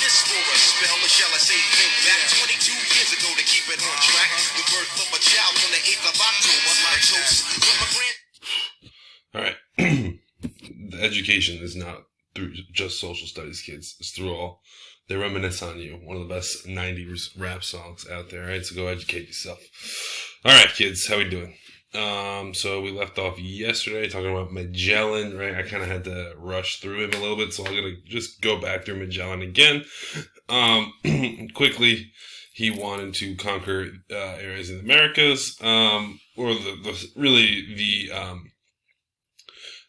this for a spell, or shall I say think back 22 years ago to keep it on track. The birth of a child on the 8th of October. A toast with my grand. All right. The education is not through just social studies, kids. It's through all. They reminisce on you. One of the best 90s rap songs out there. All right, so go educate yourself. All right, kids, how we doing? So we left off yesterday talking about Magellan, right? I kind of had to rush through him a little bit, so I'm going to just go back through Magellan again. Quickly, he wanted to conquer areas in the Americas, or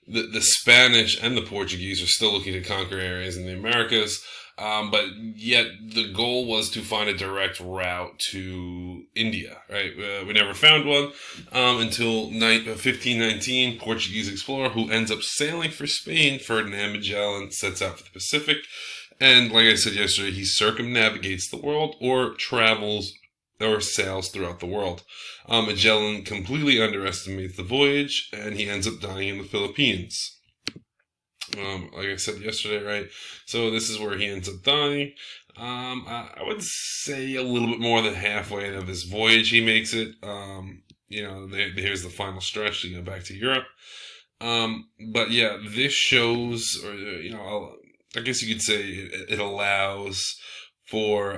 the Spanish and the Portuguese are still looking to conquer areas in the Americas. But yet the goal was to find a direct route to India, right? We never found one until 1519. Portuguese explorer who ends up sailing for Spain, Ferdinand Magellan, sets out for the Pacific. And like I said yesterday, he circumnavigates the world or travels or sails throughout the world. Magellan completely underestimates the voyage, and he ends up dying in the Philippines. Like I said yesterday, right? So this is where he ends up dying. I would say a little bit more than halfway of his voyage he makes it. Here's the final stretch to go back to Europe. But yeah, this shows, or I guess you could say it allows for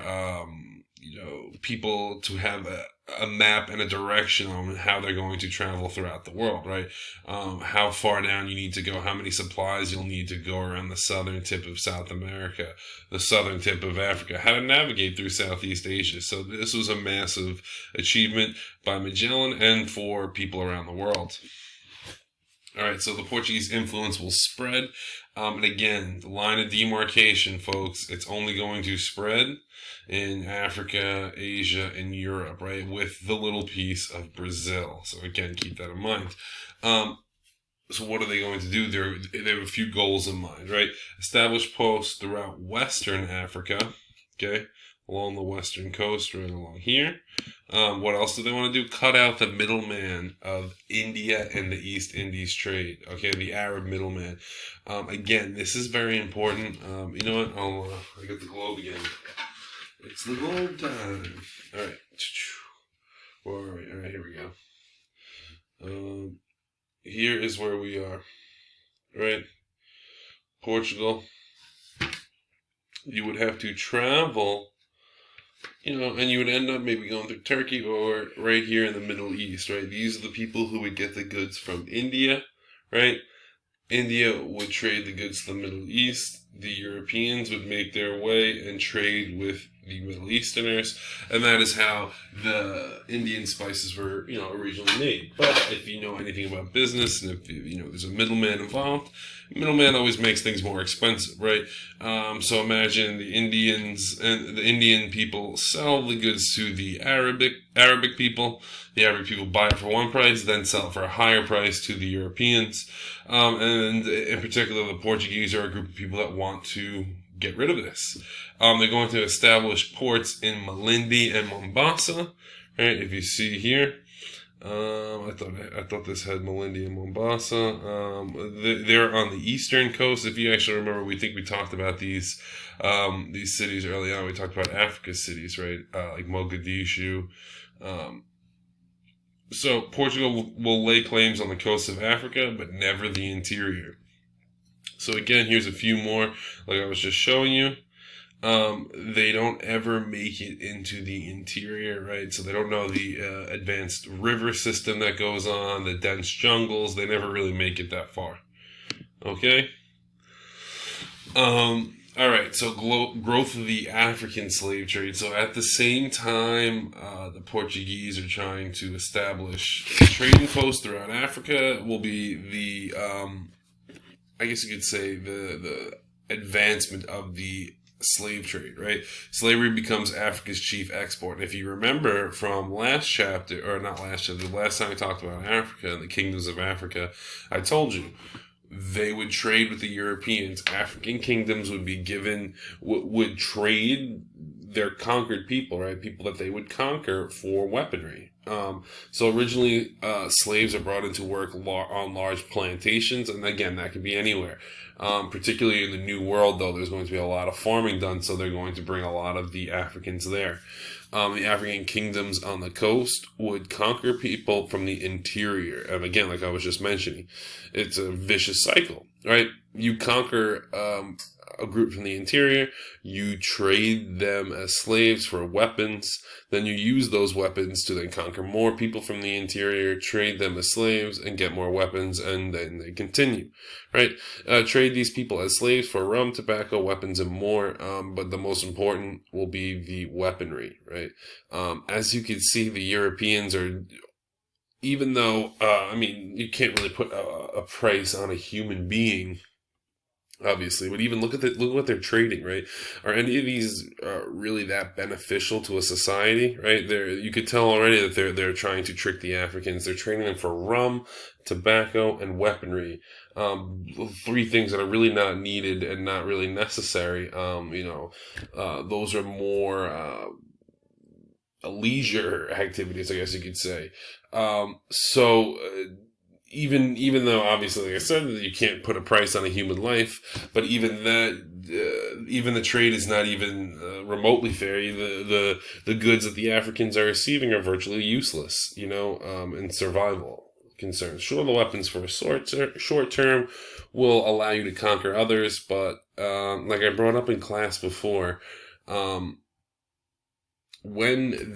people to have a map and a direction on how they're going to travel throughout the world, right? How far down you need to go, how many supplies you'll need to go around the southern tip of South America, the southern tip of Africa, how to navigate through Southeast Asia. So this was a massive achievement by Magellan and for people around the world. All right, so the Portuguese influence will spread. And again, the line of demarcation, folks, it's only going to spread in Africa, Asia, and Europe, right? With the little piece of Brazil. So again, keep that in mind. So what are they going to do? They have a few goals in mind, right? Establish posts throughout Western Africa, okay? Along the western coast, right along here. What else do they want to do? Cut out the middleman of India and the East Indies trade. Okay, the Arab middleman. Again, this is very important. You know what? I got the globe again. It's the globe time. All right. Where are we? All right, here we go. Here is where we are. Right? Portugal. You would have to travel, and you would end up maybe going through Turkey or right here in the Middle East, right? These are the people who would get the goods from India, right? India would trade the goods to the Middle East. The Europeans would make their way and trade with the Middle Easterners, and that is how the Indian spices were, originally made. But if you know anything about business, and if there's a middleman involved, middleman always makes things more expensive, right? So imagine the Indians and the Indian people sell the goods to the Arabic people. The Arabic people buy it for one price, then sell it for a higher price to the Europeans. And in particular, the Portuguese are a group of people that want to get rid of this. They're going to establish ports in Malindi and Mombasa. Right? If you see here, I thought this had Malindi and Mombasa. They're on the eastern coast. If you actually remember, we talked about these cities early on. We talked about Africa's cities, right? Like Mogadishu. So Portugal will lay claims on the coast of Africa, but never the interior. So again, here's a few more, like I was just showing you. They don't ever make it into the interior, right? So they don't know the advanced river system that goes on, the dense jungles. They never really make it that far. Okay? All right, so growth of the African slave trade. So at the same time, the Portuguese are trying to establish trading posts throughout Africa. Will be the, I guess you could say, the advancement of the slave trade, right? Slavery becomes Africa's chief export. And if you remember from the last time we talked about Africa and the kingdoms of Africa, I told you, they would trade with the Europeans. African kingdoms would be given, would trade they're conquered people, right? People that they would conquer for weaponry. So originally, slaves are brought into work on large plantations, and again, that could be anywhere. Particularly in the New World, though, there's going to be a lot of farming done, so they're going to bring a lot of the Africans there. The African kingdoms on the coast would conquer people from the interior. And again, like I was just mentioning, it's a vicious cycle, right? You conquer a group from the interior, you trade them as slaves for weapons, then you use those weapons to then conquer more people from the interior, trade them as slaves, and get more weapons, and then they continue, right? Trade these people as slaves for rum, tobacco, weapons, and more, but the most important will be the weaponry, right? As you can see, the Europeans are, even though, you can't really put a price on a human being, obviously, but even look at what they're trading, right? Are any of these really that beneficial to a society, right? You could tell already that they're trying to trick the Africans. They're trading them for rum, tobacco, and weaponry. 3 things that are really not needed and not really necessary. Those are more leisure activities, I guess you could say. Even though, obviously, like I said, you can't put a price on a human life, but even that, even the trade is not even remotely fair. The goods that the Africans are receiving are virtually useless, in survival concerns. Sure, the weapons for a short term will allow you to conquer others, but like I brought up in class before, when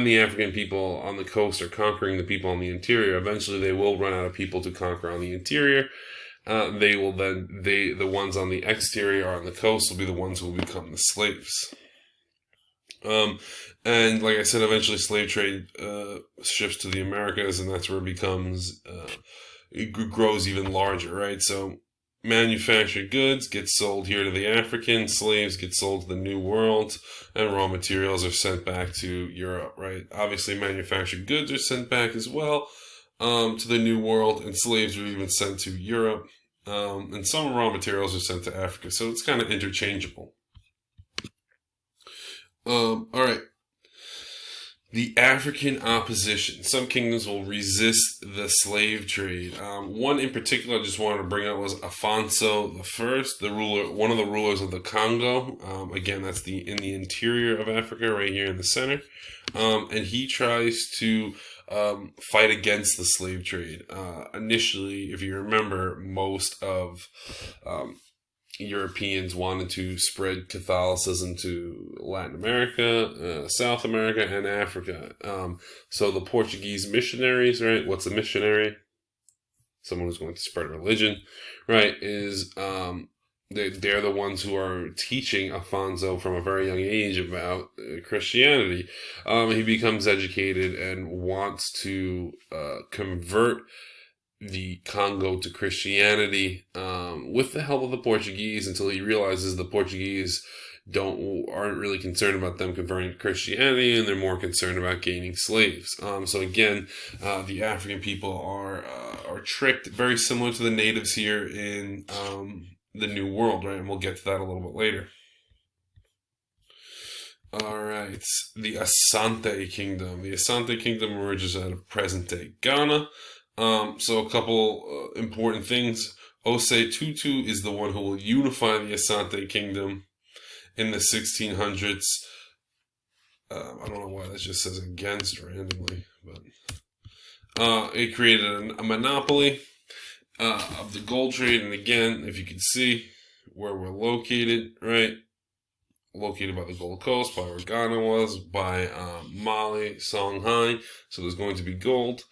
the African people on the coast are conquering the people on the interior, eventually they will run out of people to conquer on the interior. The ones on the exterior or on the coast will be the ones who will become the slaves. And like I said, eventually slave trade shifts to the Americas, and that's where it grows even larger, right? So manufactured goods get sold here to the Africans, slaves get sold to the New World, and raw materials are sent back to Europe, right? Obviously, manufactured goods are sent back as well to the New World, and slaves are even sent to Europe, and some raw materials are sent to Africa, so it's kind of interchangeable. All right. The African opposition. Some kingdoms will resist the slave trade. One in particular I just wanted to bring up was Afonso I, one of the rulers of the Congo. Again, that's in the interior of Africa, right here in the center. And he tries to fight against the slave trade. Initially, if you remember, most of Europeans wanted to spread Catholicism to Latin America, South America, and Africa. So the Portuguese missionaries, right? What's a missionary? Someone who's going to spread religion, right? They're the ones who are teaching Afonso from a very young age about Christianity. He becomes educated and wants to convert the Congo to Christianity with the help of the Portuguese, until he realizes the Portuguese aren't really concerned about them converting to Christianity, and they're more concerned about gaining slaves. So again, the African people are tricked, very similar to the natives here in the New World, right? And we'll get to that a little bit later. All right, the Asante Kingdom. The Asante Kingdom emerges out of present-day Ghana. So a couple important things. Osei Tutu is the one who will unify the Asante Kingdom in the 1600s. I don't know why that just says against randomly, but it created a monopoly of the gold trade. And again, if you can see where we're located, right? Located by the Gold Coast, by where Ghana was, by Mali, Songhai. So there's going to be gold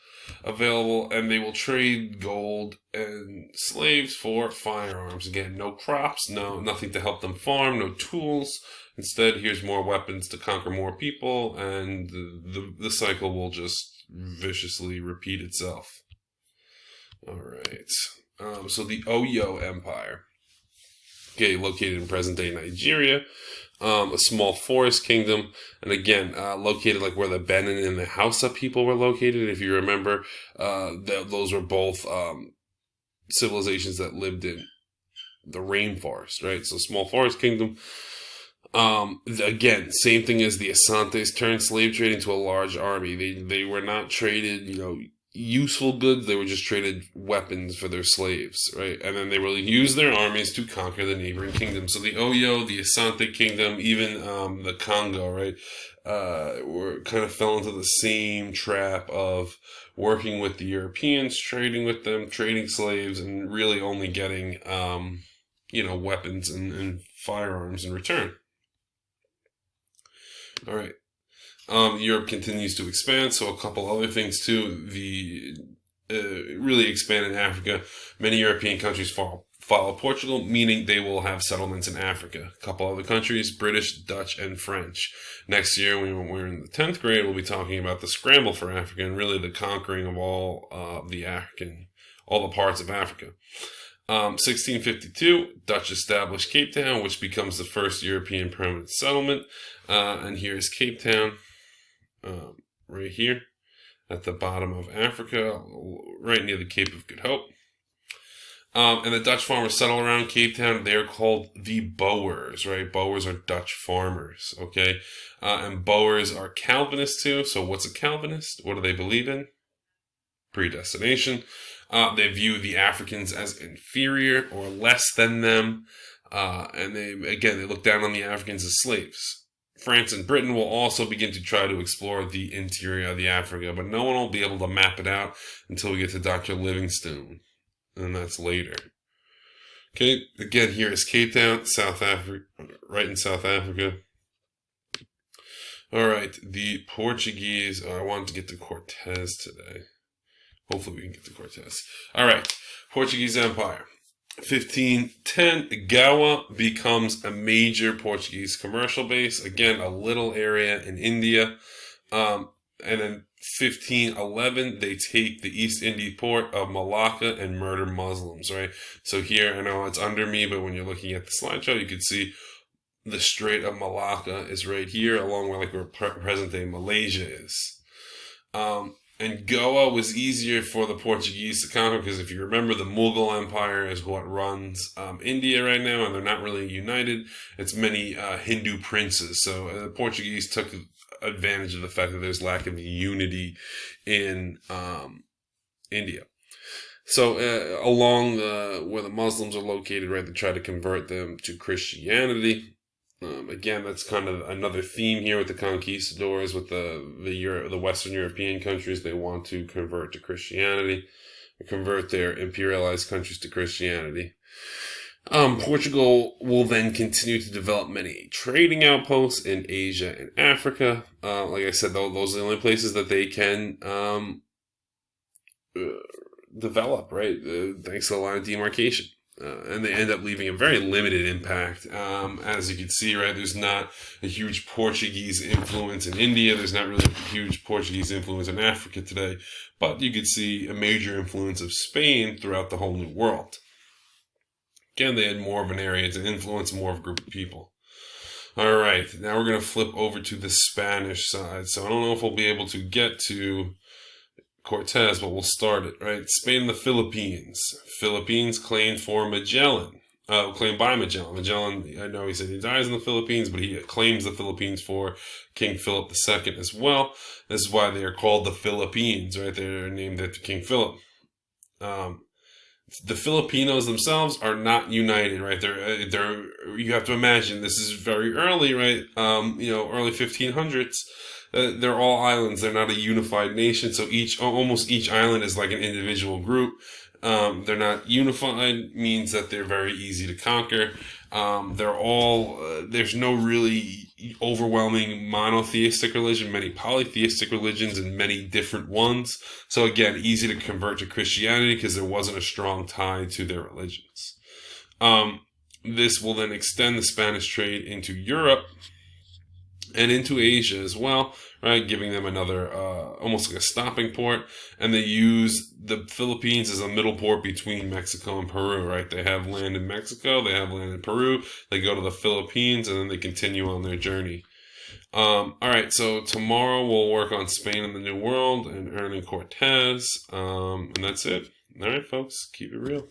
available, and they will trade gold and slaves for firearms. Again, no crops, nothing to help them farm, no tools. Instead, here's more weapons to conquer more people, and the cycle will just viciously repeat itself. All right. So the Oyo Empire, located in present-day Nigeria. A small forest kingdom, and again, located like where the Benin and the Hausa people were located. If you remember, those were both civilizations that lived in the rainforest, right? So small forest kingdom. Again, same thing as the Asantes turned slave trade into a large army. They were not traded, useful goods. They were just traded weapons for their slaves, right? And then they will use their armies to conquer the neighboring kingdoms. So the Oyo, the Asante kingdom, even the Congo, right, were kind of fell into the same trap of working with the Europeans, trading with them, trading slaves, and really only getting, weapons and firearms in return. All right. Europe continues to expand, so a couple other things too. The really expand in Africa. Many European countries follow Portugal, meaning they will have settlements in Africa. A couple other countries, British, Dutch, and French. Next year, when we're in the 10th grade, we'll be talking about the scramble for Africa and really the conquering of all the parts of Africa. 1652, Dutch established Cape Town, which becomes the first European permanent settlement. And here's Cape Town, right here at the bottom of Africa, right near the Cape of Good Hope. And the Dutch farmers settle around Cape Town. They are called the Boers, right? Boers are Dutch farmers, okay? And Boers are Calvinists too. So what's a Calvinist? What do they believe in? Predestination. They view the Africans as inferior or less than them. And they look down on the Africans as slaves. France and Britain will also begin to try to explore the interior of the Africa, but no one will be able to map it out until we get to Dr. Livingstone, and that's later. Okay, again, here is Cape Town, South Africa, right in South Africa. All right, the Portuguese. I wanted to get to Cortez today. Hopefully we can get to Cortez. All right, Portuguese Empire. 1510, Goa becomes a major Portuguese commercial base. Again, a little area in India. And then 1511, they take the East Indies port of Malacca and murder Muslims, right? So here, I know it's under me, but when you're looking at the slideshow, you can see the Strait of Malacca is right here, along with where present-day Malaysia is. And Goa was easier for the Portuguese to conquer because if you remember, the Mughal Empire is what runs India right now, and they're not really united. It's many Hindu princes. So the Portuguese took advantage of the fact that there's lack of unity in India. So along where the Muslims are located, right, they try to convert them to Christianity. Again, that's kind of another theme here with the conquistadors, with the Western European countries. They want to convert to Christianity, convert their imperialized countries to Christianity. Portugal will then continue to develop many trading outposts in Asia and Africa. Like I said, those are the only places that they can develop, right? Thanks to the line of demarcation. And they end up leaving a very limited impact. As you can see, right, there's not a huge Portuguese influence in India. There's not really a huge Portuguese influence in Africa today. But you could see a major influence of Spain throughout the whole New World. Again, they had more of an area to influence more of a group of people. All right, now we're going to flip over to the Spanish side. So I don't know if we'll be able to get to Cortez, but we'll start it, right? Spain and the Philippines. Philippines claimed by Magellan. Magellan, I know he said he dies in the Philippines, but he claims the Philippines for King Philip II as well. This is why they are called the Philippines, right? They're named after King Philip. The Filipinos themselves are not united, right? They're you have to imagine this is very early, right? Early 1500s. They're all islands. They're not a unified nation. So almost each island is like an individual group. They're not unified, means that they're very easy to conquer. There's no really overwhelming monotheistic religion, many polytheistic religions and many different ones. So again, easy to convert to Christianity because there wasn't a strong tie to their religions. This will then extend the Spanish trade into Europe and into Asia as well, right? Giving them another, almost like a stopping port. And they use the Philippines as a middle port between Mexico and Peru, right? They have land in Mexico, they have land in Peru, they go to the Philippines, and then they continue on their journey. All right, so tomorrow we'll work on Spain and the New World and Hernán Cortés, and that's it. All right, folks, keep it real.